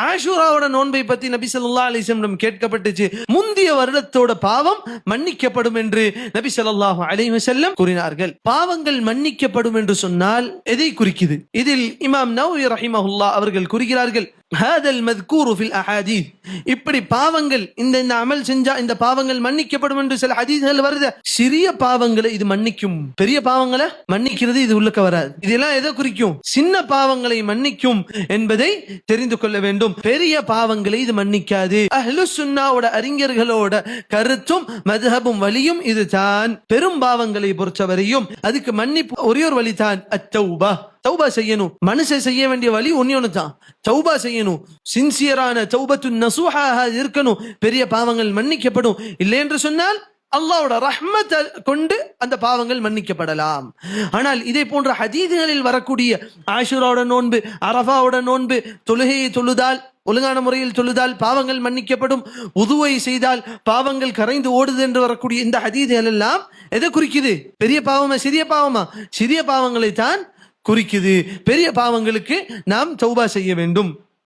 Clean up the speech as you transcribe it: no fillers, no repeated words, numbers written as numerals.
ஆஷூராவோட நோன்பை பத்தி நபி ஸல்லல்லாஹு அலைஹி வஸல்லம் கேட்கப்பட்டுச்சு. முந்திய வருடத்தோட பாவம் மன்னிக்கப்படும் என்று நபி ஸல்லல்லாஹு அலைஹி வஸல்லம் கூறினார்கள். பாவங்கள் மன்னிக்கப்படும் என்று சொன்னால் எதை குறிக்குது? இதில் இமாம் நவவி ரஹிமஹுல்லாஹ் அவர்கள் கூறுகிறார்கள், ஹாதல் மذ்கூரு ஃபில் அஹாதீஸ், இப்படி பாவங்கள் இந்த அமல் செஞ்சா இந்த பாவங்கள் மன்னிக்கப்படும் என்று சில ஹதீஸ்கள் வருது. சிறிய பாவங்களை இது மன்னிக்கும், பெரிய பாவங்களை மன்னிக்கிறது இது உள்ளக்க வராது. இதெல்லாம் எதை குறிக்கும்? சின்ன பாவங்களை மன்னிக்கும் என்பதை தெரிந்து கொள்ள வேண்டும். பெரிய பாவங்களை இது மன்னிக்காது. அஹ்லுஸ் சுன்னாவோட அறிஞர்களோட கருத்தும் மذஹபும் வழியும் இதுதான். பெரும் பாவங்களை பொறுத்தவரையும் அதுக்கு மன்னிப்பு ஒரே ஒரு வழிதான், அத்தௌபா. தௌபா செய்யணும். மனுஷன் செய்ய வேண்டிய வழி ஒன்னு தான், தௌபா செய்யணும். சின்சியரான தௌபத்து நசூஹா இருக்கணும். பெரிய பாவங்கள் மன்னிக்கப்படும். இல்லை என்று சொன்னால் அல்லாஹ்வோட ரஹ்மத்தை கொண்டு அந்த பாவங்கள் மன்னிக்கப்படலாம். ஆனால் இதே போன்ற ஹதீஸ்களில் வரக்கூடிய ஆஷூராவோட நோன்பு, அரஃபாவோட நோன்பு, தொழுகையை தொழுதால், ஒழுங்கான முறையில் தொழுதால் பாவங்கள் மன்னிக்கப்படும், உதுவை செய்தால் பாவங்கள் கரைந்து ஓடுது என்று வரக்கூடிய இந்த ஹதீஸ்கள் எல்லாம் எதை குறிக்குது? பெரிய பாவமா சிறிய பாவமா? சிறிய பாவங்களை தான் குறிக்குது. பெரிய பாவங்களுக்கு நாம் தௌபா செய்ய வேண்டும்.